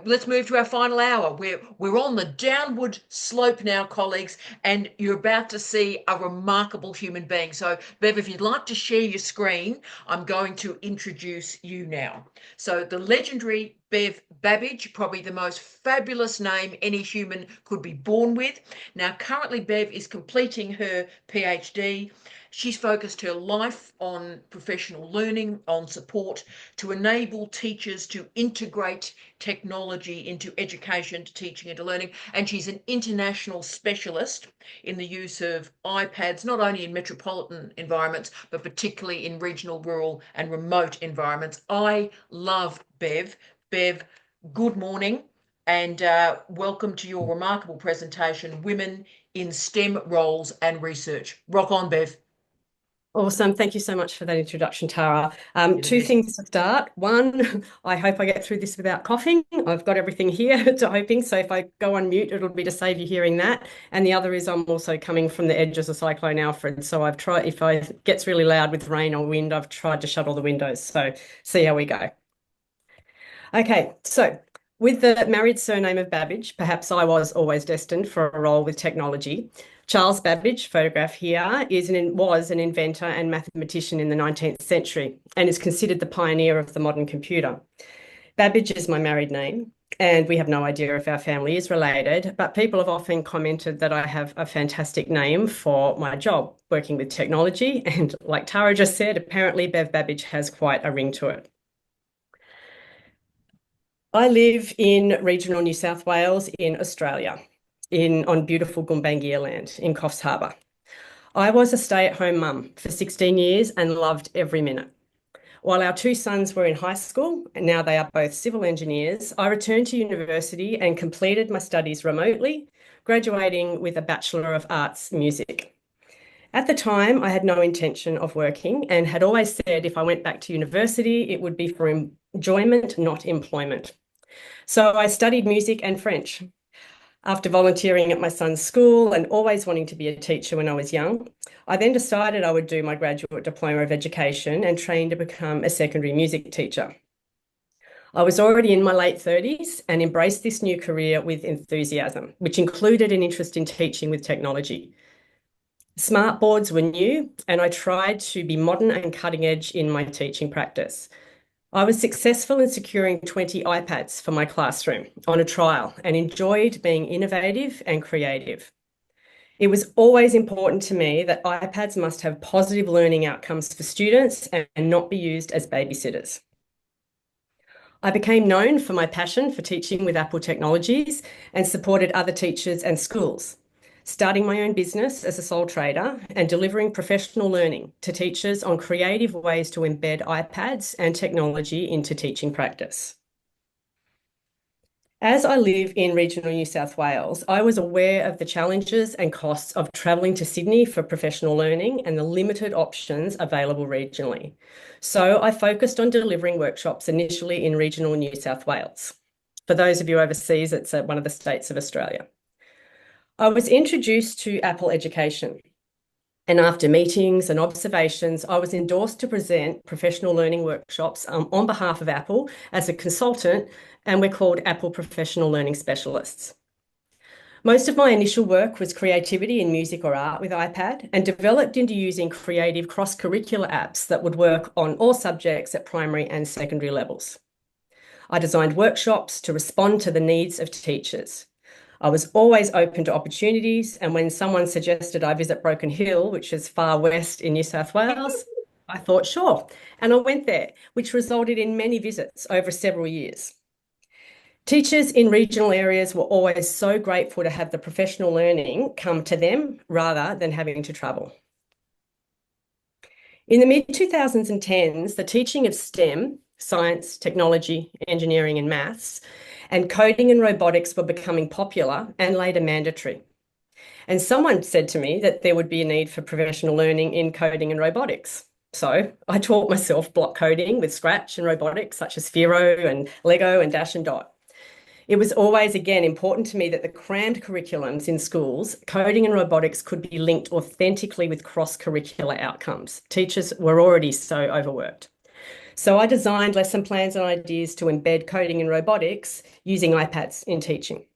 Let's move to our final hour. We're on the downward slope now, colleagues, and you're about to see a remarkable human being. So, Bev, if you'd like to share your screen, I'm going to introduce you now. So, the legendary Bev Babbage, probably the most fabulous name any human could be born with. Now, currently, Bev is completing her PhD. She's focused her life on professional learning, on support to enable teachers to integrate technology into education, to teaching, and to learning. And she's an international specialist in the use of iPads, not only in metropolitan environments, but particularly in regional, rural, and remote environments. I love Bev. Bev, good morning and welcome to your remarkable presentation, Women in STEM Roles and Research. Rock on, Bev. Awesome. Thank you so much for that introduction, Tara. You're the Two best. things to start. One, I hope I get through this without coughing. I've got everything here to hoping. So if I go on mute, it'll be to save you hearing that. And the other is I'm also coming from the edges of Cyclone Alfred. So I've tried, if it gets really loud with rain or wind, I've tried to shut all the windows. So see how we go. Okay, so with the married surname of Babbage, perhaps I was always destined for a role with technology. Charles Babbage, photograph here, was an inventor and mathematician in the 19th century and is considered the pioneer of the modern computer. Babbage is my married name, and we have no idea if our family is related, but people have often commented that I have a fantastic name for my job, working with technology. And like Tara just said, apparently Bev Babbage has quite a ring to it. I live in regional New South Wales in Australia, on beautiful Gumbaynggirr land in Coffs Harbour. I was a stay-at-home mum for 16 years and loved every minute. While our two sons were in high school, and now they are both civil engineers, I returned to university and completed my studies remotely, graduating with a Bachelor of Arts Music. At the time, I had no intention of working and had always said if I went back to university, it would be for enjoyment, not employment. So I studied music and French. After volunteering at my son's school and always wanting to be a teacher when I was young, I then decided I would do my graduate diploma of education and train to become a secondary music teacher. I was already in my late 30s and embraced this new career with enthusiasm, which included an interest in teaching with technology. Smart boards were new, and I tried to be modern and cutting edge in my teaching practice. I was successful in securing 20 iPads for my classroom on a trial and enjoyed being innovative and creative. It was always important to me that iPads must have positive learning outcomes for students and not be used as babysitters. I became known for my passion for teaching with Apple technologies and supported other teachers and schools, starting my own business as a sole trader and delivering professional learning to teachers on creative ways to embed iPads and technology into teaching practice. As I live in regional New South Wales, I was aware of the challenges and costs of travelling to Sydney for professional learning and the limited options available regionally. So I focused on delivering workshops initially in regional New South Wales. For those of you overseas, it's one of the states of Australia. I was introduced to Apple Education, and after meetings and observations, I was endorsed to present professional learning workshops on behalf of Apple as a consultant, and we're called Apple Professional Learning Specialists. Most of my initial work was creativity in music or art with iPad and developed into using creative cross-curricular apps that would work on all subjects at primary and secondary levels. I designed workshops to respond to the needs of teachers. I was always open to opportunities, and when someone suggested I visit Broken Hill, which is far west in New South Wales, I thought, sure. And I went there, which resulted in many visits over several years. Teachers in regional areas were always so grateful to have the professional learning come to them rather than having to travel. In the mid-2010s, the teaching of STEM, science, technology, engineering, and maths, and coding and robotics were becoming popular and later mandatory. And someone said to me that there would be a need for professional learning in coding and robotics. So I taught myself block coding with Scratch and robotics such as Firo and Lego and Dash and Dot. It was always, again, important to me that the crammed curriculums in schools, coding and robotics could be linked authentically with cross-curricular outcomes. Teachers were already so overworked. So I designed lesson plans and ideas to embed coding and robotics using iPads in teaching.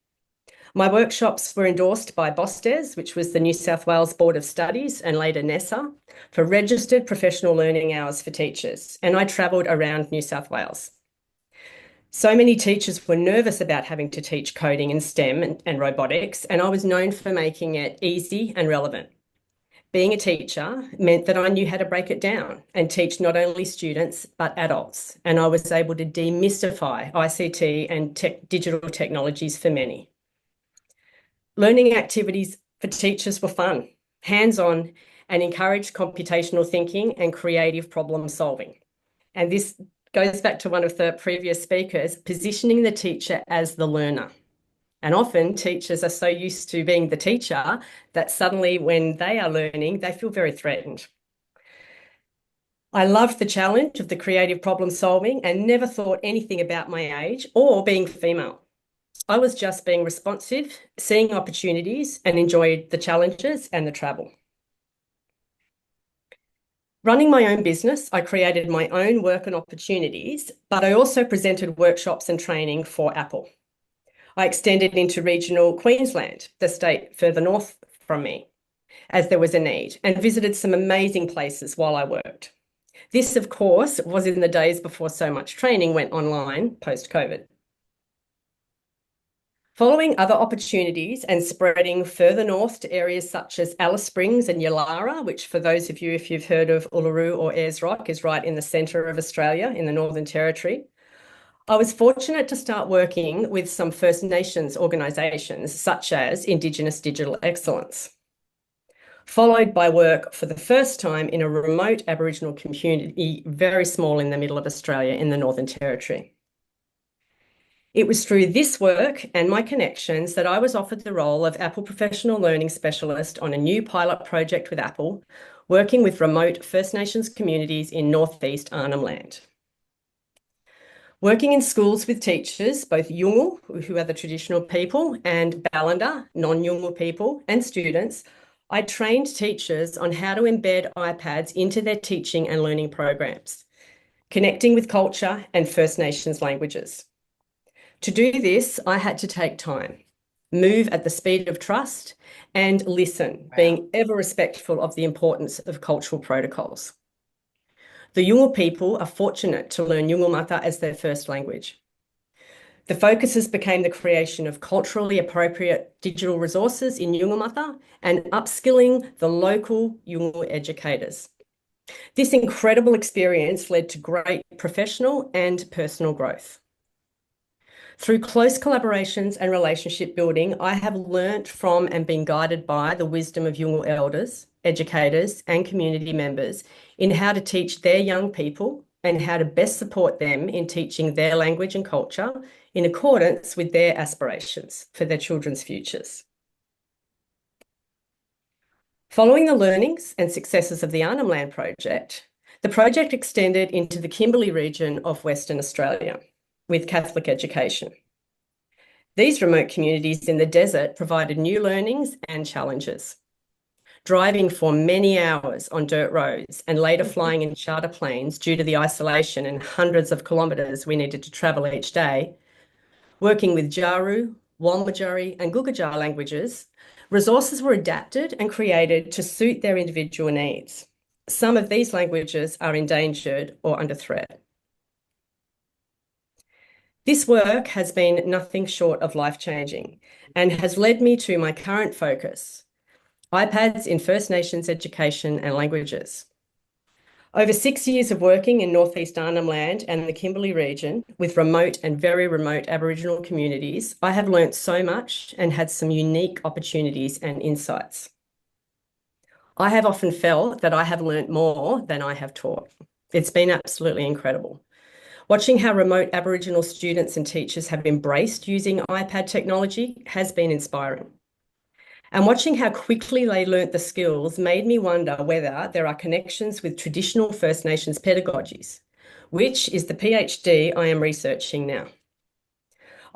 My workshops were endorsed by BOSTES, which was the New South Wales Board of Studies, and later NESA, for registered professional learning hours for teachers, and I travelled around New South Wales. So many teachers were nervous about having to teach coding and STEM and robotics, and I was known for making it easy and relevant. Being a teacher meant that I knew how to break it down and teach not only students, but adults, and I was able to demystify ICT and digital technologies for many. Learning activities for teachers were fun, hands-on, and encouraged computational thinking and creative problem solving. And this goes back to one of the previous speakers, positioning the teacher as the learner. And often teachers are so used to being the teacher that suddenly when they are learning, they feel very threatened. I loved the challenge of the creative problem solving and never thought anything about my age or being female. I was just being responsive, seeing opportunities, and enjoyed the challenges and the travel. Running my own business, I created my own work and opportunities, but I also presented workshops and training for Apple. I extended into regional Queensland, the state further north from me, as there was a need, and visited some amazing places while I worked. This, of course, was in the days before so much training went online post-COVID. Following other opportunities and spreading further north to areas such as Alice Springs and Yalara, which for those of you, if you've heard of Uluru or Ayers Rock, is right in the centre of Australia in the Northern Territory, I was fortunate to start working with some First Nations organisations such as Indigenous Digital Excellence, followed by work for the first time in a remote Aboriginal community, very small in the middle of Australia in the Northern Territory. It was through this work and my connections that I was offered the role of Apple Professional Learning Specialist on a new pilot project with Apple, working with remote First Nations communities in Northeast Arnhem Land. Working in schools with teachers, both Yolngu, who are the traditional people, and Ballanda, non-Yolngu people, and students, I trained teachers on how to embed iPads into their teaching and learning programs, connecting with culture and First Nations languages. To do this, I had to take time, move at the speed of trust, and listen, being ever respectful of the importance of cultural protocols. The Yolngu people are fortunate to learn Yolngu Mata as their first language. The focuses became the creation of culturally appropriate digital resources in Yolngu Mata and upskilling the local Yolngu educators. This incredible experience led to great professional and personal growth. Through close collaborations and relationship building, I have learnt from and been guided by the wisdom of Yolngu elders, educators, and community members in how to teach their young people and how to best support them in teaching their language and culture in accordance with their aspirations for their children's futures. Following the learnings and successes of the Arnhem Land project, the project extended into the Kimberley region of Western Australia with Catholic education. These remote communities in the desert provided new learnings and challenges. Driving for many hours on dirt roads and later flying in charter planes due to the isolation and hundreds of kilometres we needed to travel each day, working with Jaru, Walmatjari and Gugajar languages, resources were adapted and created to suit their individual needs. Some of these languages are endangered or under threat. This work has been nothing short of life-changing and has led me to my current focus, iPads in First Nations education and languages. Over 6 years of working in Northeast Arnhem Land and the Kimberley region with remote and very remote Aboriginal communities, I have learnt so much and had some unique opportunities and insights. I have often felt that I have learnt more than I have taught. It's been absolutely incredible. Watching how remote Aboriginal students and teachers have embraced using iPad technology has been inspiring. And watching how quickly they learnt the skills made me wonder whether there are connections with traditional First Nations pedagogies, which is the PhD I am researching now.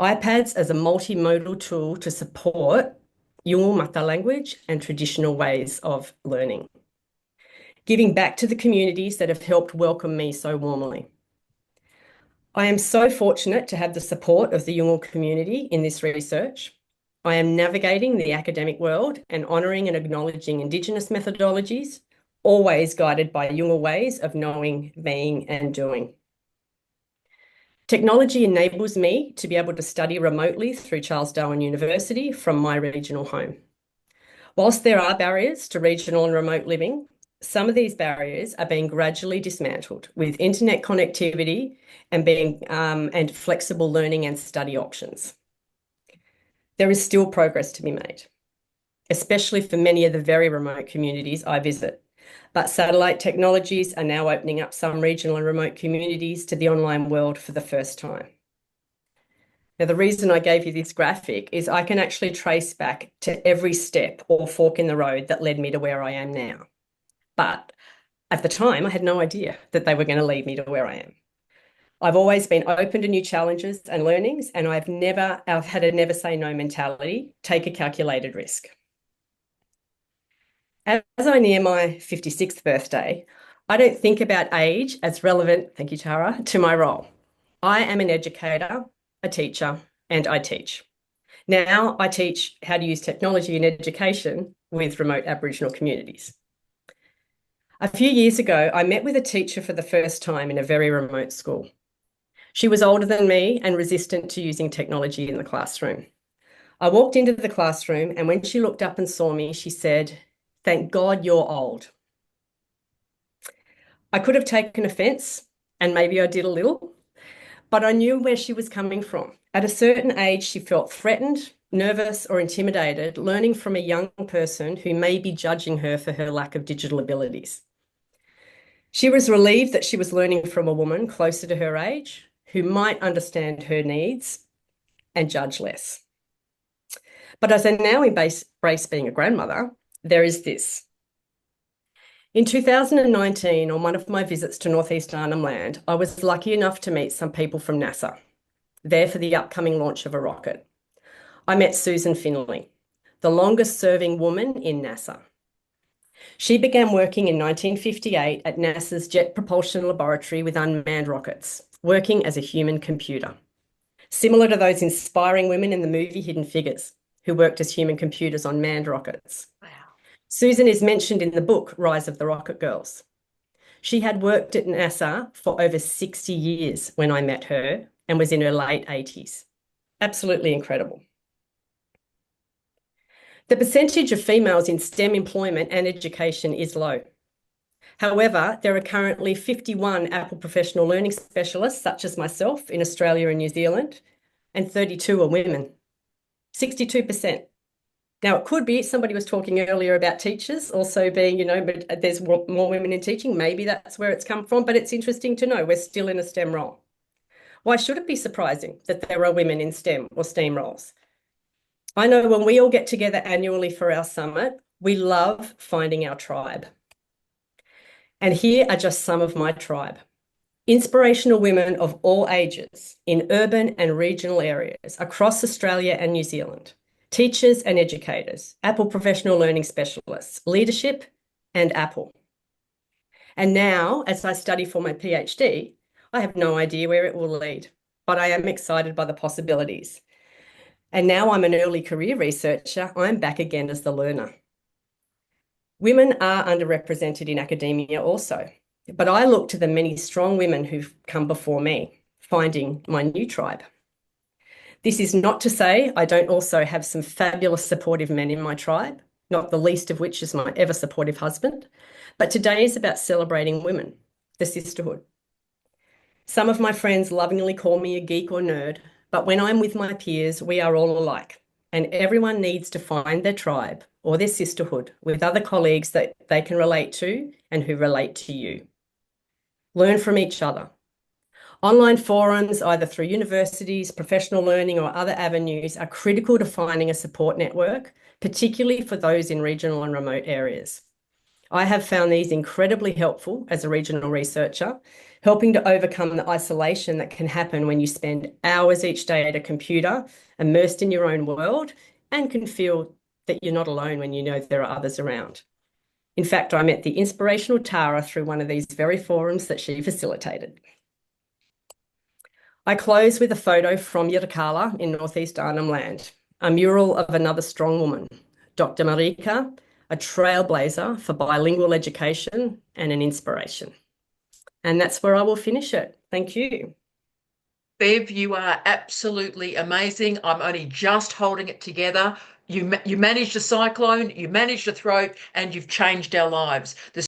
iPads as a multimodal tool to support Yolngu Mata language and traditional ways of learning. Giving back to the communities that have helped welcome me so warmly. I am so fortunate to have the support of the Yolngu community in this research. I am navigating the academic world and honouring and acknowledging Indigenous methodologies, always guided by Yolngu ways of knowing, being, and doing. Technology enables me to be able to study remotely through Charles Darwin University from my regional home. Whilst there are barriers to regional and remote living, some of these barriers are being gradually dismantled with internet connectivity and flexible learning and study options. There is still progress to be made, especially for many of the very remote communities I visit. But satellite technologies are now opening up some regional and remote communities to the online world for the first time. Now, the reason I gave you this graphic is I can actually trace back to every step or fork in the road that led me to where I am now. But at the time, I had no idea that they were going to lead me to where I am. I've always been open to new challenges and learnings, and I've had a never say no mentality, take a calculated risk. As I near my 56th birthday, I don't think about age as relevant, thank you, Tara, to my role. I am an educator, a teacher, and I teach. Now I teach how to use technology in education with remote Aboriginal communities. A few years ago, I met with a teacher for the first time in a very remote school. She was older than me and resistant to using technology in the classroom. I walked into the classroom, and when she looked up and saw me, she said, "Thank God you're old." I could have taken offense, and maybe I did a little, but I knew where she was coming from. At a certain age, she felt threatened, nervous, or intimidated, learning from a young person who may be judging her for her lack of digital abilities. She was relieved that she was learning from a woman closer to her age who might understand her needs and judge less. But as I now embrace being a grandmother, there is this. In 2019, on one of my visits to Northeast Arnhem Land, I was lucky enough to meet some people from NASA, there for the upcoming launch of a rocket. I met Susan Finley, the longest serving woman in NASA. She began working in 1958 at NASA's Jet Propulsion Laboratory with unmanned rockets, working as a human computer, similar to those inspiring women in the movie Hidden Figures, who worked as human computers on manned rockets. Wow. Susan is mentioned in the book Rise of the Rocket Girls. She had worked at NASA for over 60 years when I met her and was in her late 80s. Absolutely incredible. The percentage of females in STEM employment and education is low. However, there are currently 51 Apple professional learning specialists, such as myself, in Australia and New Zealand, and 32 are women. 62%. Now, it could be, somebody was talking earlier about teachers also being, but there's more women in teaching. Maybe that's where it's come from, but it's interesting to know we're still in a STEM role. Why should it be surprising that there are women in STEM or STEAM roles? I know when we all get together annually for our summit, we love finding our tribe. And here are just some of my tribe. Inspirational women of all ages in urban and regional areas across Australia and New Zealand. Teachers and educators, Apple professional learning specialists, leadership, and Apple. And now, as I study for my PhD, I have no idea where it will lead, but I am excited by the possibilities. And now I'm an early career researcher, I'm back again as the learner. Women are underrepresented in academia also, but I look to the many strong women who've come before me, finding my new tribe. This is not to say I don't also have some fabulous supportive men in my tribe, not the least of which is my ever supportive husband. But today is about celebrating women, the sisterhood. Some of my friends lovingly call me a geek or nerd, but when I'm with my peers, we are all alike, and everyone needs to find their tribe or their sisterhood with other colleagues that they can relate to and who relate to you. Learn from each other. Online forums, either through universities, professional learning, or other avenues, are critical to finding a support network, particularly for those in regional and remote areas. I have found these incredibly helpful as a regional researcher, helping to overcome the isolation that can happen when you spend hours each day at a computer, immersed in your own world, and can feel that you're not alone when you know there are others around. In fact, I met the inspirational Tara through one of these very forums that she facilitated. I close with a photo from Yirrkala in northeast Arnhem Land, a mural of another strong woman, Dr. Marika, a trailblazer for bilingual education and an inspiration. And that's where I will finish it. Thank you. Bev, you are absolutely amazing. I'm only just holding it together. You managed a cyclone, you managed a throat, and you've changed our lives. The